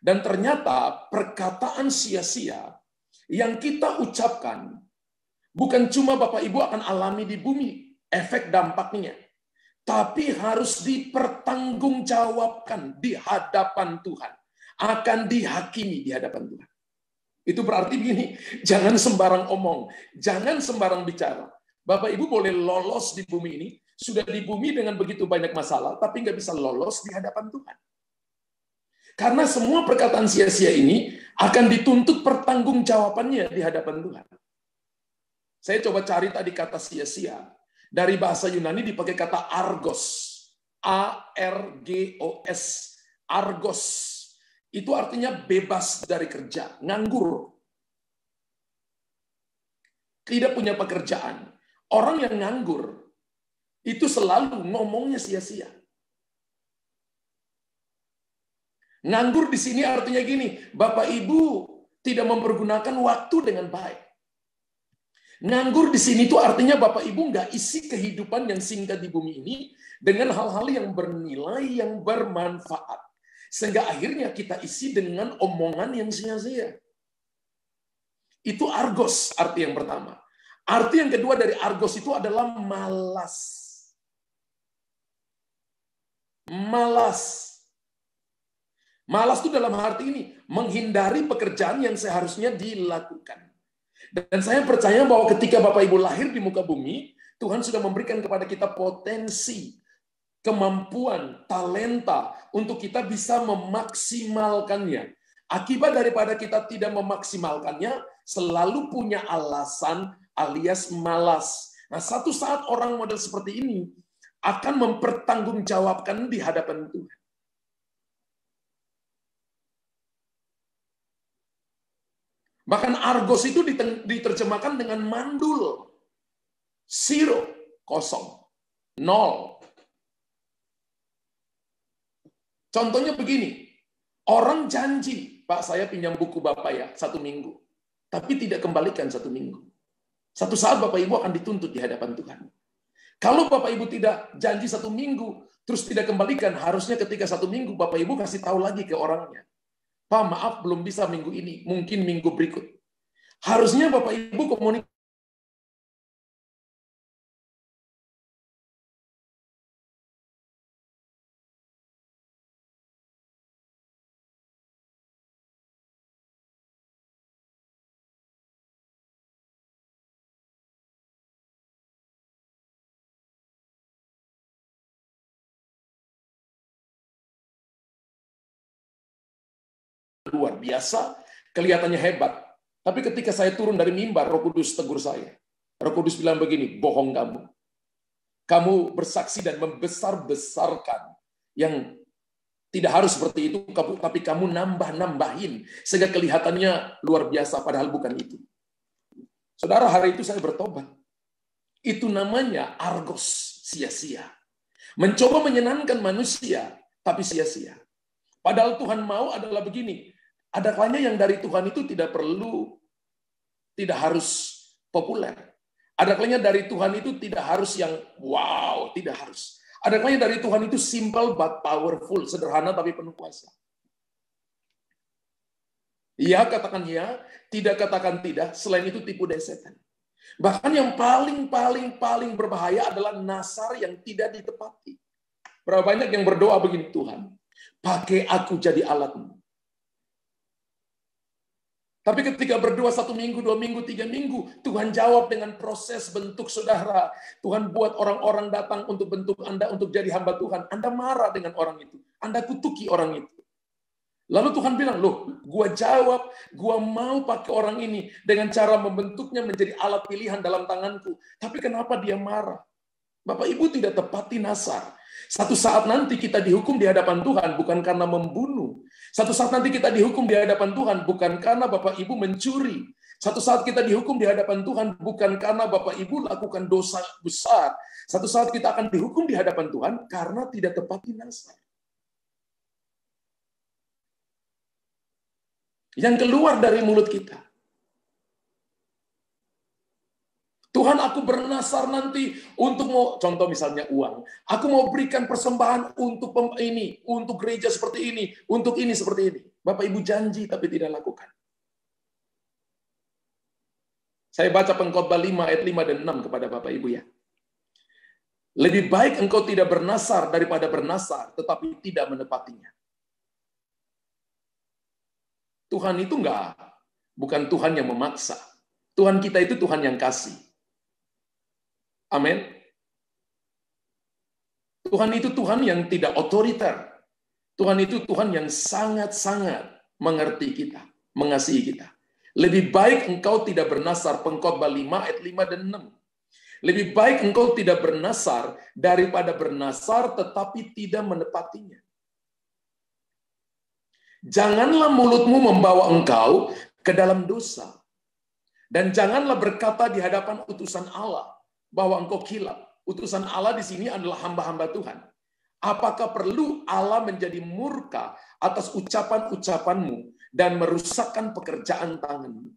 Dan ternyata perkataan sia-sia yang kita ucapkan bukan cuma Bapak Ibu akan alami di bumi, efek dampaknya, tapi harus dipertanggungjawabkan di hadapan Tuhan. Akan dihakimi di hadapan Tuhan. Itu berarti begini, jangan sembarang omong, jangan sembarang bicara. Bapak Ibu boleh lolos di bumi ini, sudah di bumi dengan begitu banyak masalah, tapi nggak bisa lolos di hadapan Tuhan. Karena semua perkataan sia-sia ini akan dituntut pertanggungjawabannya di hadapan Tuhan. Saya coba cari tadi kata sia-sia. Dari bahasa Yunani dipakai kata argos. A-R-G-O-S. Argos. Itu artinya bebas dari kerja, nganggur. Tidak punya pekerjaan. Orang yang nganggur, itu selalu ngomongnya sia-sia. Nganggur di sini artinya gini, Bapak Ibu tidak mempergunakan waktu dengan baik. Nganggur di sini itu artinya Bapak Ibu nggak isi kehidupan yang singkat di bumi ini dengan hal-hal yang bernilai, yang bermanfaat. Sehingga akhirnya kita isi dengan omongan yang sia-sia. Itu argos, arti yang pertama. Arti yang kedua dari argos itu adalah malas. Malas. Malas itu dalam arti ini, menghindari pekerjaan yang seharusnya dilakukan. Dan saya percaya bahwa ketika Bapak Ibu lahir di muka bumi, Tuhan sudah memberikan kepada kita potensi, kemampuan, talenta untuk kita bisa memaksimalkannya. Akibat daripada kita tidak memaksimalkannya, selalu punya alasan alias malas. Nah, satu saat orang model seperti ini akan mempertanggungjawabkan di hadapan Tuhan. Bahkan argos itu diterjemahkan dengan mandul. Zero, kosong. Nol. Contohnya begini, orang janji, Pak saya pinjam buku Bapak ya 1 minggu, tapi tidak kembalikan 1 minggu. Satu saat Bapak Ibu akan dituntut di hadapan Tuhan. Kalau Bapak Ibu tidak janji 1 minggu, terus tidak kembalikan, harusnya ketika 1 minggu Bapak Ibu kasih tahu lagi ke orangnya. Pak maaf belum bisa minggu ini, mungkin minggu berikut. Harusnya Bapak Ibu komunikasi. Luar biasa, kelihatannya hebat. Tapi ketika saya turun dari mimbar, Roh Kudus tegur saya. Roh Kudus bilang begini, bohong kamu. Kamu bersaksi dan membesar-besarkan yang tidak harus seperti itu, tapi kamu nambah-nambahin sehingga kelihatannya luar biasa, padahal bukan itu. Saudara, hari itu saya bertobat. Itu namanya argos, sia-sia. Mencoba menyenangkan manusia, tapi sia-sia. Padahal Tuhan mau adalah begini, ada kalanya yang dari Tuhan itu tidak harus populer. Ada kalanya dari Tuhan itu tidak harus yang wow, tidak harus. Ada kalanya dari Tuhan itu simple but powerful, sederhana tapi penuh kuasa. Ya katakan ya, tidak katakan tidak, selain itu tipu daya setan. Bahkan yang paling berbahaya adalah nasar yang tidak ditepati. Berapa banyak yang berdoa begini, Tuhan, pakai aku jadi alatmu. Tapi ketika berdoa 1 minggu, 2 minggu, 3 minggu, Tuhan jawab dengan proses bentuk saudara. Tuhan buat orang-orang datang untuk bentuk Anda, untuk jadi hamba Tuhan. Anda marah dengan orang itu. Anda kutuki orang itu. Lalu Tuhan bilang, loh, gua jawab, gua mau pakai orang ini dengan cara membentuknya menjadi alat pilihan dalam tanganku. Tapi kenapa dia marah? Bapak Ibu tidak tepati nasar. Satu saat nanti kita dihukum di hadapan Tuhan bukan karena membunuh. Satu saat nanti kita dihukum di hadapan Tuhan bukan karena Bapak Ibu mencuri. Satu saat kita dihukum di hadapan Tuhan bukan karena Bapak Ibu lakukan dosa besar. Satu saat kita akan dihukum di hadapan Tuhan karena tidak tepati nazar. Yang keluar dari mulut kita. Tuhan, aku bernasar nanti untuk contoh misalnya uang. Aku mau berikan persembahan untuk ini, untuk gereja seperti ini, untuk ini seperti ini. Bapak Ibu janji tapi tidak lakukan. Saya baca Pengkhotbah 5 ayat 5 dan 6 kepada Bapak Ibu ya. Lebih baik engkau tidak bernasar daripada bernasar, tetapi tidak menepatinya. Tuhan itu bukan Tuhan yang memaksa. Tuhan kita itu Tuhan yang kasih. Amin. Tuhan itu Tuhan yang tidak otoriter. Tuhan itu Tuhan yang sangat-sangat mengerti kita, mengasihi kita. Lebih baik engkau tidak bernasar, Pengkhotbah 5 ayat 5 dan 6. Lebih baik engkau tidak bernasar daripada bernasar tetapi tidak menepatinya. Janganlah mulutmu membawa engkau ke dalam dosa. Dan janganlah berkata di hadapan utusan Allah bahwa engkau kilap. Utusan Allah di sini adalah hamba-hamba Tuhan. Apakah perlu Allah menjadi murka atas ucapan-ucapanmu dan merusakkan pekerjaan tanganmu?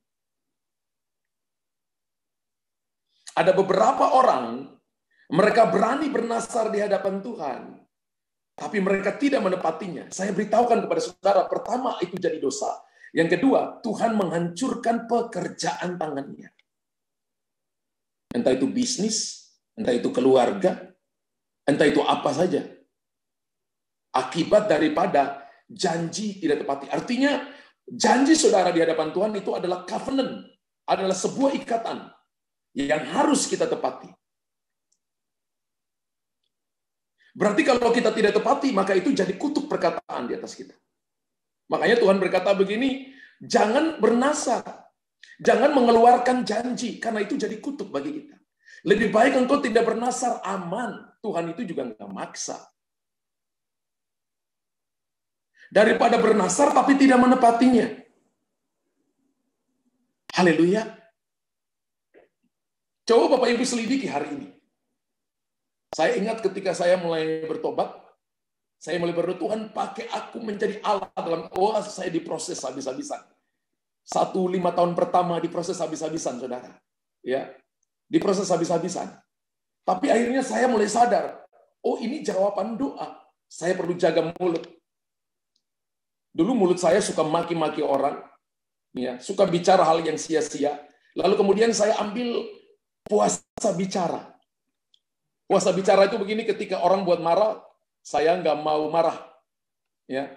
Ada beberapa orang, mereka berani bernasar di hadapan Tuhan, tapi mereka tidak menepatinya. Saya beritahukan kepada saudara, pertama itu jadi dosa. Yang kedua, Tuhan menghancurkan pekerjaan tangannya. Entah itu bisnis, entah itu keluarga, entah itu apa saja. Akibat daripada janji tidak tepati. Artinya, janji saudara di hadapan Tuhan itu adalah covenant, adalah sebuah ikatan yang harus kita tepati. Berarti kalau kita tidak tepati, maka itu jadi kutuk perkataan di atas kita. Makanya Tuhan berkata begini, jangan bernasar, jangan mengeluarkan janji, karena itu jadi kutuk bagi kita. Lebih baik engkau tidak bernasar, aman. Tuhan itu juga nggak maksa. Daripada bernasar tapi tidak menepatinya. Haleluya. Coba Bapak Ibu selidiki hari ini. Saya ingat ketika saya mulai bertobat, saya mulai berdoa, Tuhan pakai aku menjadi Allah dalam, saya diproses habis-habisan. 5 tahun pertama diproses habis-habisan, saudara. Ya, diproses habis-habisan. Tapi akhirnya saya mulai sadar, ini jawaban doa. Saya perlu jaga mulut. Dulu mulut saya suka maki-maki orang, ya, suka bicara hal yang sia-sia. Lalu kemudian saya ambil puasa bicara. Puasa bicara itu begini, ketika orang buat marah, saya nggak mau marah. Ya.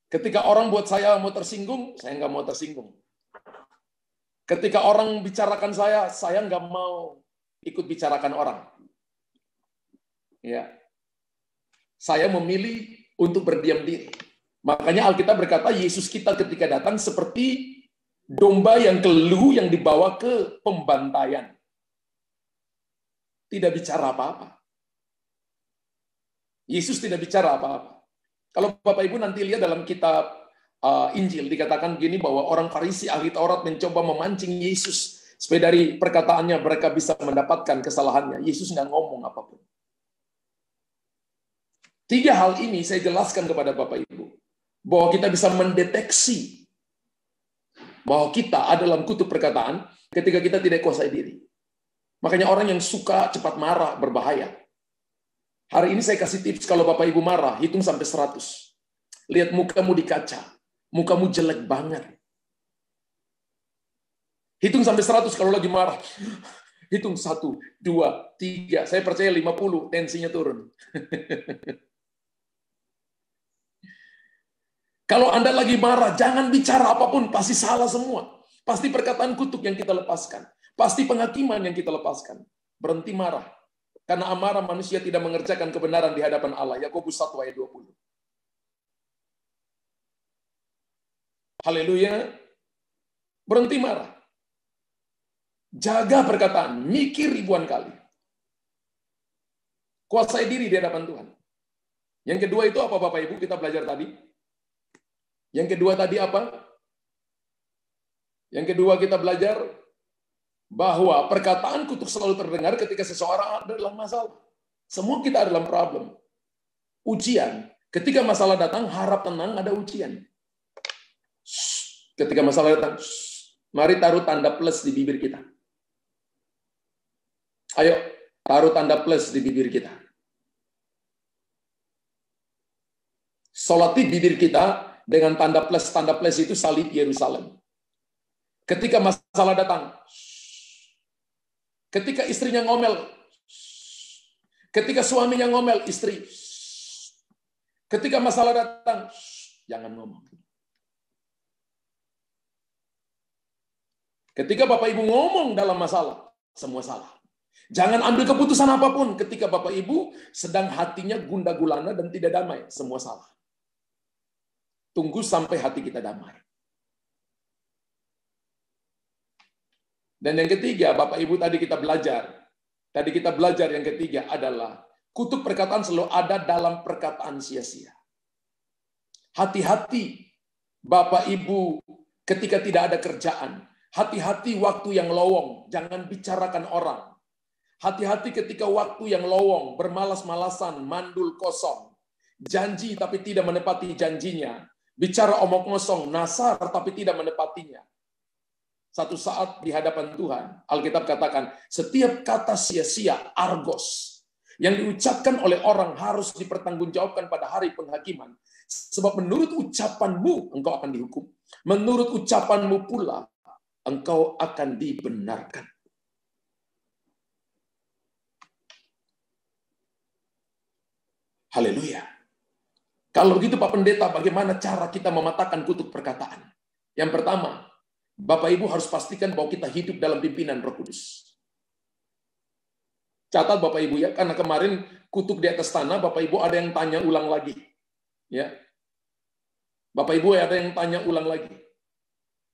Ketika orang buat saya mau tersinggung, saya nggak mau tersinggung. Ketika orang bicarakan saya nggak mau ikut bicarakan orang. Ya. Saya memilih untuk berdiam diri. Makanya Alkitab berkata, Yesus kita ketika datang seperti domba yang kelu yang dibawa ke pembantaian. Tidak bicara apa-apa. Yesus tidak bicara apa-apa. Kalau Bapak Ibu nanti lihat dalam kitab Injil, dikatakan begini bahwa orang Farisi ahli Taurat mencoba memancing Yesus. Supaya dari perkataannya mereka bisa mendapatkan kesalahannya. Yesus nggak ngomong apapun. 3 hal ini saya jelaskan kepada Bapak Ibu. Bahwa kita bisa mendeteksi bahwa kita ada dalam kutub perkataan ketika kita tidak kuasai diri. Makanya orang yang suka cepat marah berbahaya. Hari ini saya kasih tips kalau Bapak Ibu marah, hitung sampai 100. Lihat mukamu di kaca. Mukamu jelek banget. Hitung sampai 100 kalau lagi marah. Hitung 1, 2, 3. Saya percaya 50, tensinya turun. Kalau Anda lagi marah, jangan bicara apapun, pasti salah semua. Pasti perkataan kutuk yang kita lepaskan. Pasti penghakiman yang kita lepaskan. Berhenti marah. Karena amarah manusia tidak mengerjakan kebenaran di hadapan Allah. Yakobus 1 ayat 20. Haleluya. Berhenti marah. Jaga perkataan, mikir ribuan kali. Kuasai diri di hadapan Tuhan. Yang kedua itu apa Bapak Ibu kita belajar tadi? Yang kedua tadi apa? Yang kedua, kita belajar bahwa perkataan kutuk selalu terdengar ketika seseorang ada dalam masalah. Semua kita ada dalam problem. Ujian. Ketika masalah datang, harap tenang, ada ujian. Ketika masalah datang, mari taruh tanda plus di bibir kita. Ayo, taruh tanda plus di bibir kita. Solati bibir kita dengan tanda plus itu salib Yerusalem. Ketika masalah datang, ketika istrinya ngomel, ketika suaminya ngomel, istri, ketika masalah datang, jangan ngomong. Ketika Bapak Ibu ngomong dalam masalah, semua salah. Jangan ambil keputusan apapun ketika Bapak Ibu sedang hatinya gundah gulana dan tidak damai, semua salah. Tunggu sampai hati kita damai. Dan yang ketiga, Bapak Ibu tadi kita belajar yang ketiga adalah kutuk perkataan selalu ada dalam perkataan sia-sia. Hati-hati Bapak Ibu ketika tidak ada kerjaan. Hati-hati waktu yang lowong, jangan bicarakan orang. Hati-hati ketika waktu yang lowong, bermalas-malasan, mandul kosong. Janji tapi tidak menepati janjinya. Bicara omong kosong, nasar tapi tidak menepatinya. Satu saat di hadapan Tuhan, Alkitab katakan, setiap kata sia-sia, argos, yang diucapkan oleh orang harus dipertanggungjawabkan pada hari penghakiman. Sebab menurut ucapanmu, engkau akan dihukum. Menurut ucapanmu pula, engkau akan dibenarkan. Haleluya. Kalau begitu Pak Pendeta, bagaimana cara kita mematahkan kutuk perkataan? Yang pertama, Bapak Ibu harus pastikan bahwa kita hidup dalam pimpinan Roh Kudus. Catat Bapak Ibu ya, karena kemarin kutuk di atas tanah, Bapak Ibu ada yang tanya ulang lagi. Ya. Bapak Ibu ada yang tanya ulang lagi.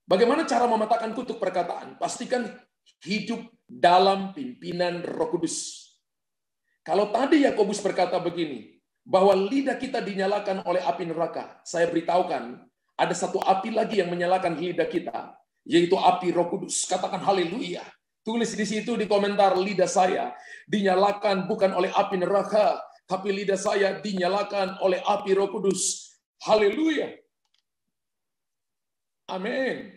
Bagaimana cara mematahkan kutuk perkataan? Pastikan hidup dalam pimpinan Roh Kudus. Kalau tadi Yakobus berkata begini, bahwa lidah kita dinyalakan oleh api neraka. Saya beritahukan, ada satu api lagi yang menyalakan lidah kita, yaitu api Roh Kudus. Katakan haleluya. Tulis di situ di komentar, lidah saya dinyalakan bukan oleh api neraka, tapi lidah saya dinyalakan oleh api Roh Kudus. Haleluya. Amin.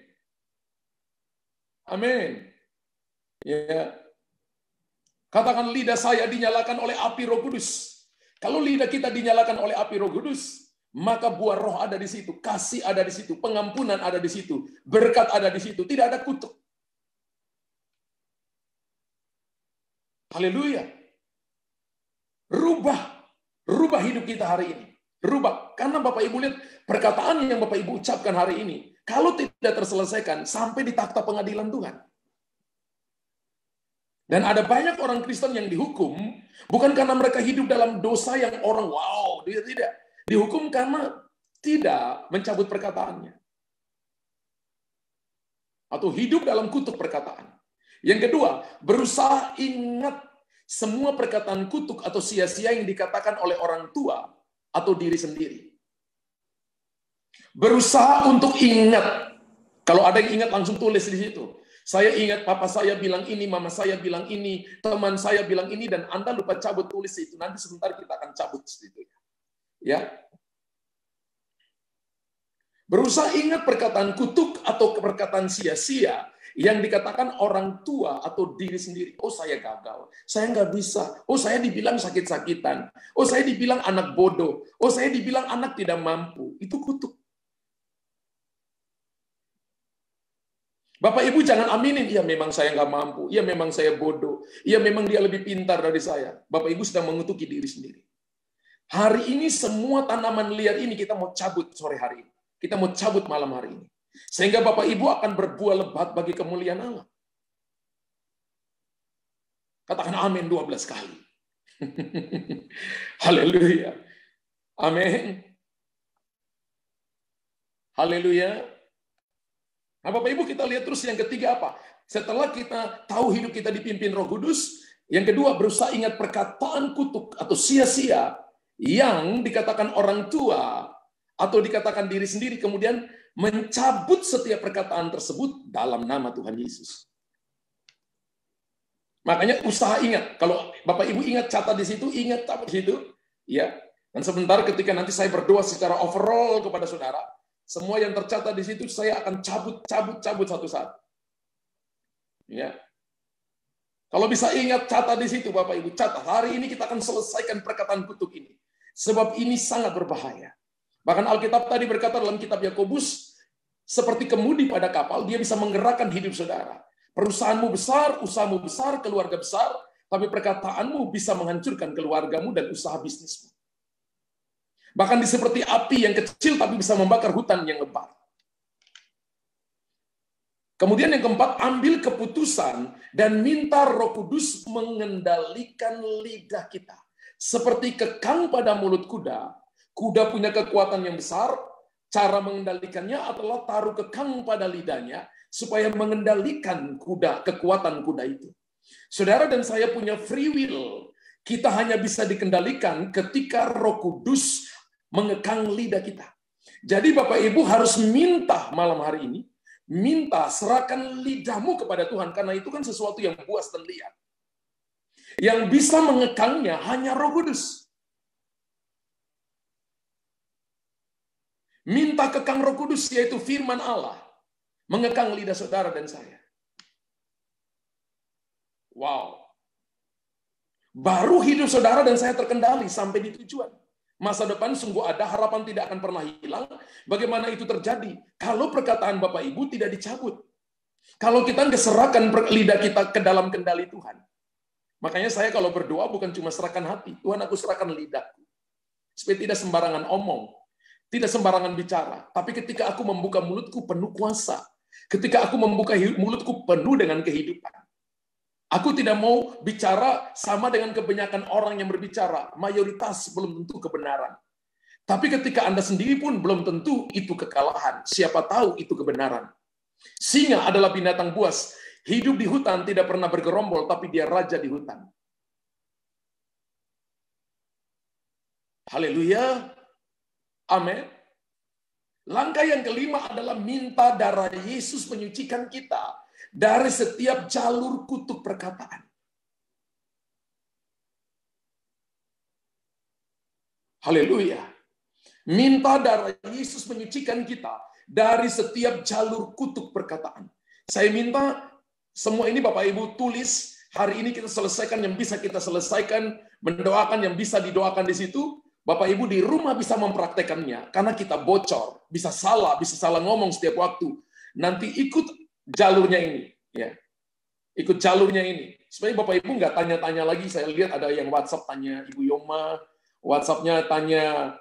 Amin. Ya. Katakan lidah saya dinyalakan oleh api Roh Kudus. Kalau lidah kita dinyalakan oleh api Roh Kudus, maka buah roh ada di situ, kasih ada di situ, pengampunan ada di situ, berkat ada di situ, tidak ada kutuk. Haleluya. Rubah hidup kita hari ini. Rubah. Karena Bapak Ibu lihat, perkataan yang Bapak Ibu ucapkan hari ini, kalau tidak terselesaikan, sampai di takhta pengadilan Tuhan. Dan ada banyak orang Kristen yang dihukum, bukan karena mereka hidup dalam dosa yang orang, wow, dia tidak. Dihukum karena tidak mencabut perkataannya. Atau hidup dalam kutuk perkataan. Yang kedua, berusaha ingat semua perkataan kutuk atau sia-sia yang dikatakan oleh orang tua atau diri sendiri. Berusaha untuk ingat. Kalau ada yang ingat, langsung tulis di situ. Saya ingat papa saya bilang ini, mama saya bilang ini, teman saya bilang ini, dan Anda lupa cabut, tulis itu. Nanti sebentar kita akan cabut itu. Ya. Berusaha ingat perkataan kutuk atau perkataan sia-sia yang dikatakan orang tua atau diri sendiri. Oh, saya gagal. Saya nggak bisa. Oh, saya dibilang sakit-sakitan. Oh, saya dibilang anak bodoh. Oh, saya dibilang anak tidak mampu. Itu kutuk. Bapak Ibu jangan aminin, iya memang saya nggak mampu, iya memang saya bodoh, iya memang dia lebih pintar dari saya. Bapak Ibu sedang mengutuki diri sendiri. Hari ini semua tanaman liar ini kita mau cabut sore hari ini. Kita mau cabut malam hari ini. Sehingga Bapak Ibu akan berbuah lebat bagi kemuliaan Allah. Katakan amin 12 kali. Haleluya. Amin. Haleluya. Nah, Bapak Ibu kita lihat terus yang ketiga apa? Setelah kita tahu hidup kita dipimpin Roh Kudus, yang kedua berusaha ingat perkataan kutuk atau sia-sia yang dikatakan orang tua atau dikatakan diri sendiri, kemudian mencabut setiap perkataan tersebut dalam nama Tuhan Yesus. Makanya usaha ingat, kalau Bapak Ibu ingat catat di situ, ingat catat di situ, ya. Dan sebentar ketika nanti saya berdoa secara overall kepada saudara, semua yang tercatat di situ saya akan cabut satu-satu. Ya. Kalau bisa ingat catat di situ Bapak Ibu, catat. Hari ini kita akan selesaikan perkataan kutuk ini. Sebab ini sangat berbahaya. Bahkan Alkitab tadi berkata dalam kitab Yakobus, seperti kemudi pada kapal, dia bisa menggerakkan hidup saudara. Perusahaanmu besar, usahamu besar, keluarga besar, tapi perkataanmu bisa menghancurkan keluargamu dan usaha bisnismu. Bahkan seperti api yang kecil tapi bisa membakar hutan yang lebar. Kemudian yang keempat, ambil keputusan dan minta Roh Kudus mengendalikan lidah kita. Seperti kekang pada mulut kuda. Kuda punya kekuatan yang besar, cara mengendalikannya adalah taruh kekang pada lidahnya, supaya mengendalikan kekuatan kuda itu. Saudara dan saya punya free will. Kita hanya bisa dikendalikan ketika Roh Kudus mengekang lidah kita. Jadi Bapak Ibu harus minta malam hari ini, minta serahkan lidahmu kepada Tuhan, karena itu kan sesuatu yang buas dan liar. Yang bisa mengekangnya hanya Roh Kudus. Minta kekang Roh Kudus, yaitu firman Allah, mengekang lidah saudara dan saya. Wow. Baru hidup saudara dan saya terkendali sampai di tujuan. Masa depan sungguh ada, harapan tidak akan pernah hilang. Bagaimana itu terjadi? Kalau perkataan Bapak Ibu tidak dicabut. Kalau kita serahkan lidah kita ke dalam kendali Tuhan. Makanya saya kalau berdoa bukan cuma serahkan hati. Tuhan, aku serahkan lidahku. Supaya tidak sembarangan omong. Tidak sembarangan bicara. Tapi ketika aku membuka mulutku penuh kuasa. Ketika aku membuka mulutku penuh dengan kehidupan. Aku tidak mau bicara sama dengan kebanyakan orang yang berbicara. Mayoritas belum tentu kebenaran. Tapi ketika Anda sendiri pun belum tentu itu kekalahan. Siapa tahu itu kebenaran. Singa adalah binatang buas. Hidup di hutan tidak pernah bergerombol, tapi dia raja di hutan. Haleluya. Amin. Langkah yang kelima adalah minta darah Yesus menyucikan kita dari setiap jalur kutuk perkataan. Haleluya. Minta darah Yesus menyucikan kita dari setiap jalur kutuk perkataan. Saya minta semua ini Bapak Ibu tulis, hari ini kita selesaikan yang bisa kita selesaikan, mendoakan yang bisa didoakan di situ. Bapak Ibu di rumah bisa mempraktekannya, karena kita bocor, bisa salah ngomong setiap waktu. Nanti ikut jalurnya ini, ya, ikut jalurnya ini. Supaya Bapak Ibu nggak tanya-tanya lagi. Saya lihat ada yang WhatsApp tanya Ibu Yoma, WhatsApp-nya tanya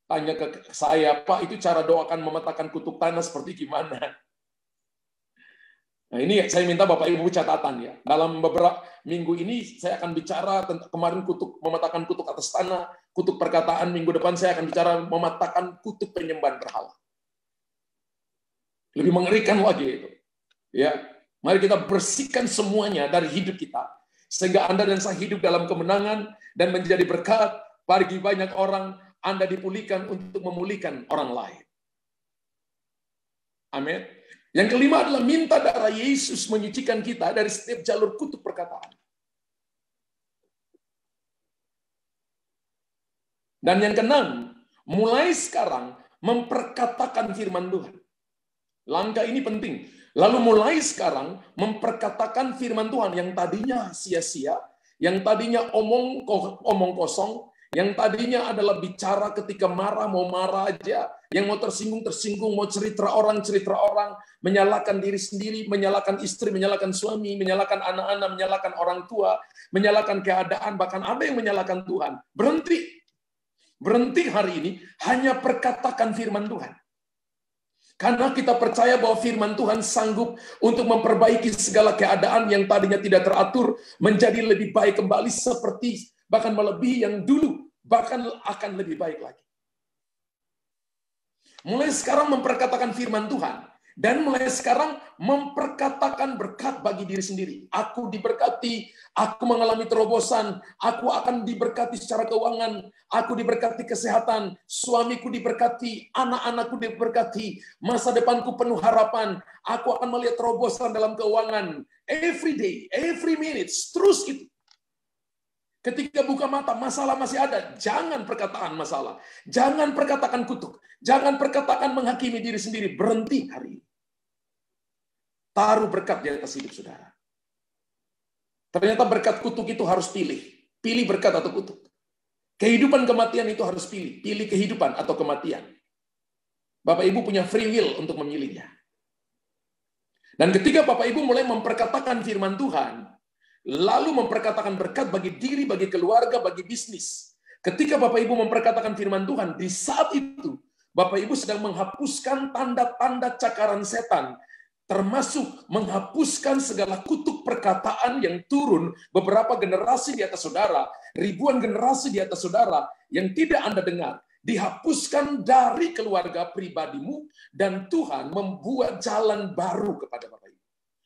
ke saya, Pak, itu cara doakan memetakan kutuk tanah seperti gimana? Nah, ini saya minta Bapak Ibu catatan ya. Dalam beberapa minggu ini saya akan bicara tentang kemarin mematakan kutuk atas tanah, kutuk perkataan. Minggu depan saya akan bicara mematakan kutuk penyembahan berhala. Lebih mengerikan lagi itu. Ya, mari kita bersihkan semuanya dari hidup kita sehingga Anda dan saya hidup dalam kemenangan dan menjadi berkat bagi banyak orang. Anda dipulihkan untuk memulihkan orang lain. Amin. Yang kelima adalah minta darah Yesus menyucikan kita dari setiap jalur kutuk perkataan. Dan yang keenam, mulai sekarang memperkatakan firman Tuhan. Langkah ini penting. Lalu mulai sekarang memperkatakan firman Tuhan yang tadinya sia-sia, yang tadinya omong kosong, yang tadinya adalah bicara ketika marah, mau marah aja, yang mau tersinggung, mau cerita orang, menyalahkan diri sendiri, menyalahkan istri, menyalahkan suami, menyalahkan anak-anak, menyalahkan orang tua, menyalahkan keadaan, bahkan ada yang menyalahkan Tuhan. Berhenti hari ini, hanya perkatakan firman Tuhan. Karena kita percaya bahwa firman Tuhan sanggup untuk memperbaiki segala keadaan yang tadinya tidak teratur, menjadi lebih baik kembali seperti bahkan melebihi yang dulu, bahkan akan lebih baik lagi. Mulai sekarang memperkatakan firman Tuhan. Dan mulai sekarang memperkatakan berkat bagi diri sendiri. Aku diberkati, aku mengalami terobosan, aku akan diberkati secara keuangan, aku diberkati kesehatan, suamiku diberkati, anak-anakku diberkati, masa depanku penuh harapan, aku akan melihat terobosan dalam keuangan. Every day, every minute, terus itu. Ketika buka mata, masalah masih ada. Jangan perkataan masalah. Jangan perkatakan kutuk. Jangan perkatakan menghakimi diri sendiri. Berhenti hari ini. Taruh berkat di atas hidup saudara. Ternyata berkat kutuk itu harus pilih. Pilih berkat atau kutuk. Kehidupan kematian itu harus pilih. Pilih kehidupan atau kematian. Bapak Ibu punya free will untuk memilihnya. Dan ketika Bapak Ibu mulai memperkatakan firman Tuhan, lalu memperkatakan berkat bagi diri, bagi keluarga, bagi bisnis. Ketika Bapak Ibu memperkatakan firman Tuhan, di saat itu Bapak Ibu sedang menghapuskan tanda-tanda cakaran setan, termasuk menghapuskan segala kutuk perkataan yang turun beberapa generasi di atas saudara, ribuan generasi di atas saudara yang tidak Anda dengar, dihapuskan dari keluarga pribadimu, dan Tuhan membuat jalan baru kepada Bapak Ibu.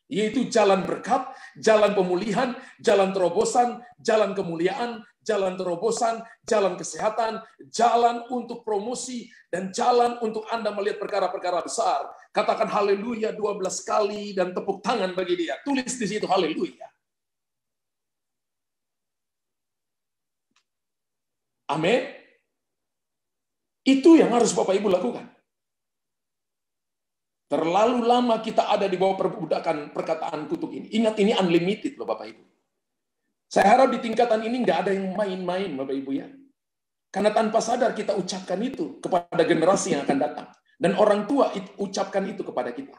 Yaitu jalan berkat, jalan pemulihan, jalan terobosan, jalan kemuliaan, jalan terobosan, jalan kesehatan, jalan untuk promosi, dan jalan untuk Anda melihat perkara-perkara besar. Katakan haleluya 12 kali dan tepuk tangan bagi dia. Tulis di situ haleluya. Amin. Itu yang harus Bapak Ibu lakukan. Terlalu lama kita ada di bawah perbudakan perkataan kutuk ini. Ingat, ini unlimited loh Bapak Ibu. Saya harap di tingkatan ini nggak ada yang main-main Bapak Ibu ya. Karena tanpa sadar kita ucapkan itu kepada generasi yang akan datang. Dan orang tua ucapkan itu kepada kita.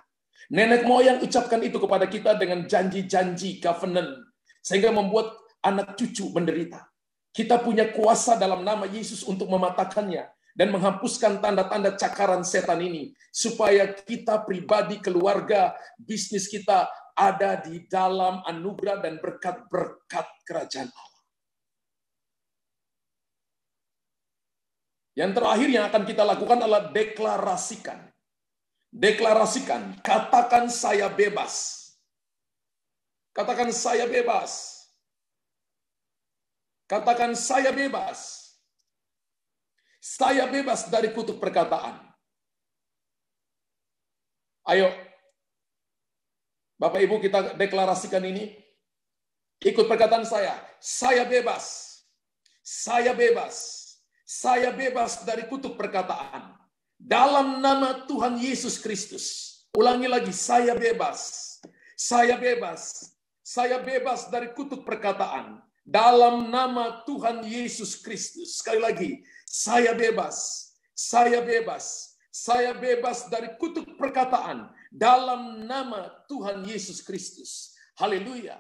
Nenek moyang ucapkan itu kepada kita dengan janji-janji, covenant. Sehingga membuat anak cucu menderita. Kita punya kuasa dalam nama Yesus untuk mematahkannya. Dan menghapuskan tanda-tanda cakaran setan ini. Supaya kita pribadi, keluarga, bisnis kita ada di dalam anugerah dan berkat-berkat kerajaan Allah. Yang terakhir yang akan kita lakukan adalah deklarasikan. Deklarasikan, katakan saya bebas. Katakan saya bebas. Katakan saya bebas. Saya bebas dari kutuk perkataan. Ayo, Bapak Ibu kita deklarasikan ini. Ikut perkataan saya. Saya bebas. Saya bebas. Saya bebas dari kutuk perkataan. Dalam nama Tuhan Yesus Kristus. Ulangi lagi, saya bebas. Saya bebas. Saya bebas dari kutuk perkataan. Dalam nama Tuhan Yesus Kristus. Sekali lagi, saya bebas. Saya bebas. Saya bebas dari kutuk perkataan. Dalam nama Tuhan Yesus Kristus. Haleluya.